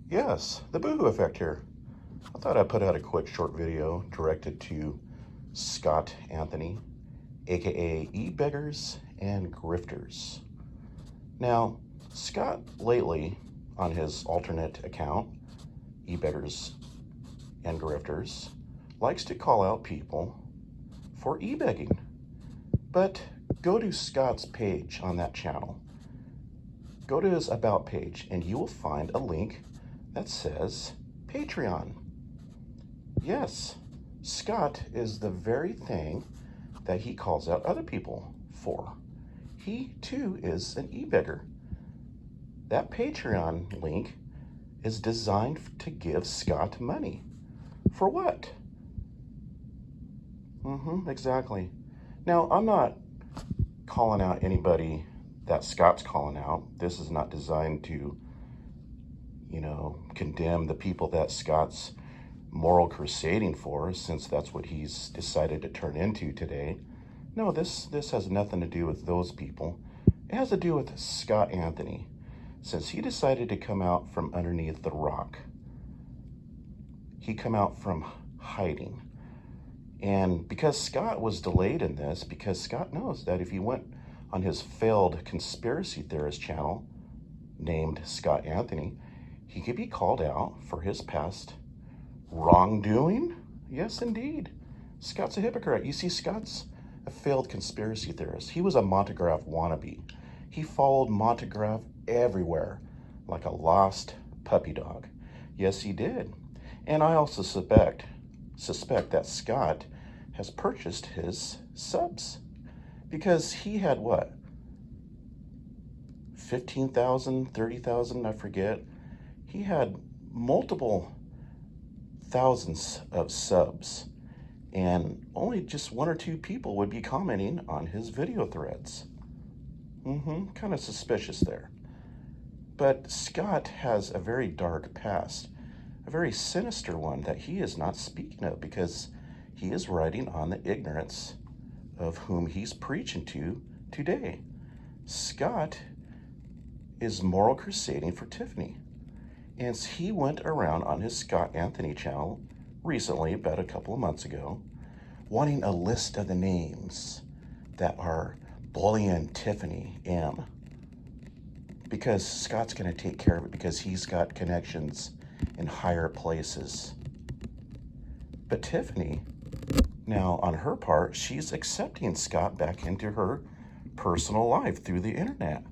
Yes, the Boohoo Effect here. I thought I'd put out a quick short video directed to Scott Anthony, aka Ebeggars and Grifters. Now, Scott lately, on his alternate account, Ebeggars and Grifters, likes to call out people for e-begging. But go to Scott's page on that channel. Go to his About page and you will find a link that says Patreon. Yes, Scott is the very thing that he calls out other people for. He too is an e-beggar. That Patreon link is designed to give Scott money. For what? Exactly. Now, I'm not calling out anybody that Scott's calling out. This is not designed to, condemn the people that Scott's moral crusading for, since that's what he's decided to turn into today. No, this has nothing to do with those people. It has to do with Scott Anthony, since he decided to come out from underneath the rock. He come out from hiding. And because Scott was delayed in this, because Scott knows that if he went on his failed conspiracy theorist channel named Scott Anthony, he could be called out for his past wrongdoing. Yes, indeed. Scott's a hypocrite. You see, Scott's a failed conspiracy theorist. He was a Montegraph wannabe. He followed Montegraph everywhere like a lost puppy dog. Yes, he did. And I also suspect that Scott has purchased his subs, because he had what, 15,000, 30,000, I forget. He had multiple thousands of subs, and only just one or two people would be commenting on his video threads. Kind of suspicious there. But Scott has a very dark past, a very sinister one that he is not speaking of, because he is riding on the ignorance of whom he's preaching to today. Scott is moral crusading for Tiffany. And he went around on his Scott Anthony channel recently, about a couple of months ago, wanting a list of the names that are bullying Tiffany M. Because Scott's going to take care of it, because he's got connections in higher places. But Tiffany, now on her part, she's accepting Scott back into her personal life through the internet.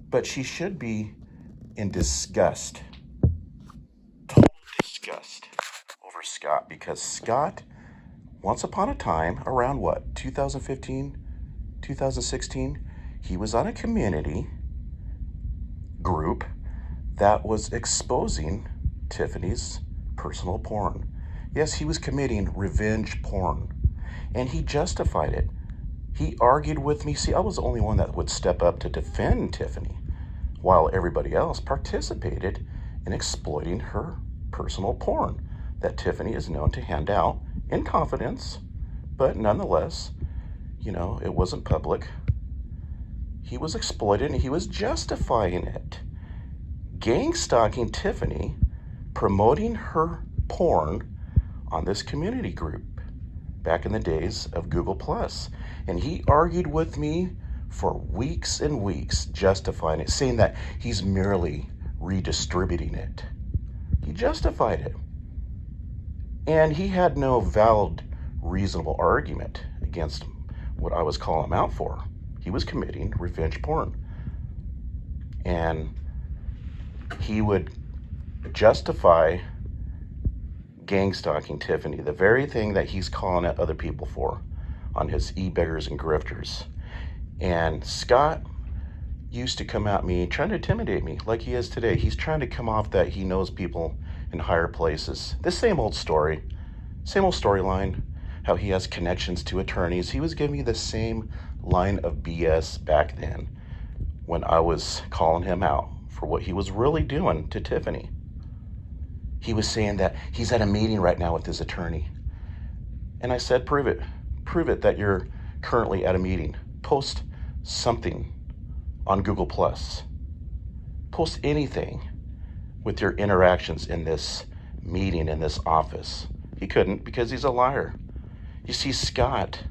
But she should be in disgust, total disgust over Scott, because Scott, once upon a time, around what, 2015, 2016, he was on a community group that was exposing Tiffany's personal porn. Yes, he was committing revenge porn, and he justified it. He argued with me. See, I was the only one that would step up to defend Tiffany, while everybody else participated in exploiting her personal porn that Tiffany is known to hand out in confidence, but nonetheless, it wasn't public. He was exploited and he was justifying it. Gang stalking Tiffany, promoting her porn on this community group back in the days of Google+. And he argued with me for weeks and weeks, justifying it, saying that he's merely redistributing it. He justified it. And he had no valid, reasonable argument against what I was calling him out for. He was committing revenge porn. And he would justify gang stalking Tiffany, the very thing that he's calling out other people for, on his Ebeggars and Grifters. And Scott used to come at me trying to intimidate me like he is today. He's trying to come off that he knows people in higher places. The same old story, same old storyline, how he has connections to attorneys. He was giving me the same line of BS back then when I was calling him out for what he was really doing to Tiffany. He was saying that he's at a meeting right now with his attorney. And I said, prove it. Prove it that you're currently at a meeting. Post something on Google+. Post anything with your interactions in this meeting, in this office? He couldn't, because he's a liar. You see, Scott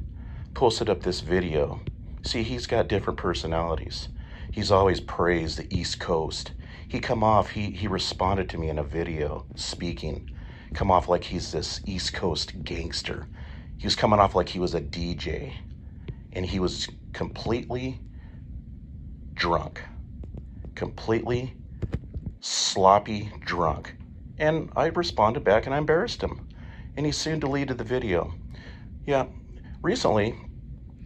posted up this video. See, he's got different personalities. He's always praised the East Coast. He responded to me in a video speaking, come off like he's this East Coast gangster. He was coming off like he was a DJ, and he was completely drunk, completely sloppy drunk. And I responded back and I embarrassed him, and he soon deleted the video. Yeah, recently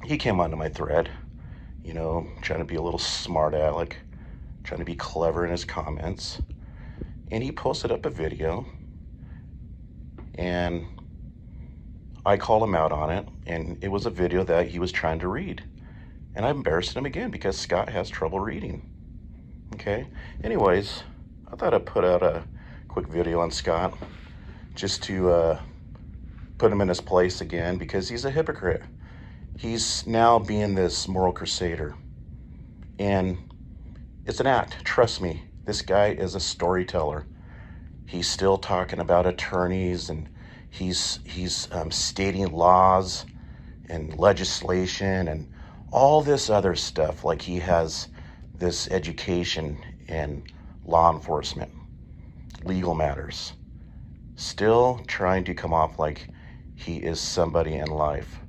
he came onto my thread, you know, trying to be a little smart aleck, trying to be clever in his comments, and he posted up a video, and I called him out on it, and it was a video that he was trying to read, and I embarrassed him again because Scott has trouble reading. Okay, anyways, I thought I'd put out a quick video on Scott just to put him in his place again, because he's a hypocrite. He's now being this moral crusader, and it's an act. Trust me, this guy is a storyteller. He's still talking about attorneys, and he's stating laws and legislation and all this other stuff like he has this education in law enforcement, legal matters. Still trying to come off like he is somebody in life.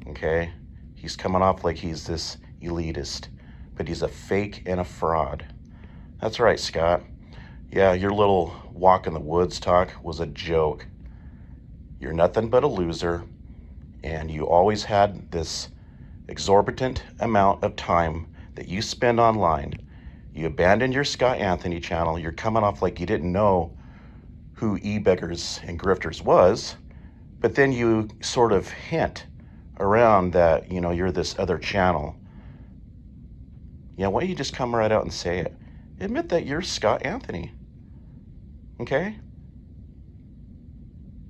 Okay? He's coming off like he's this elitist, but he's a fake and a fraud. That's right, Scott. Yeah, your little walk in the woods talk was a joke. You're nothing but a loser, and you always had this exorbitant amount of time that you spend online. You abandoned your Scott Anthony channel. You're coming off like you didn't know who Ebeggars and Grifters was, but then you sort of hint around that, you know, you're this other channel. Yeah, why don't you just come right out and say it? Admit that you're Scott Anthony. Okay?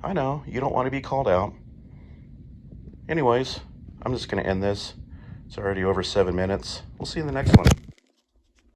I know, you don't want to be called out. Anyways, I'm just going to end this. It's already over 7 minutes. We'll see you in the next one.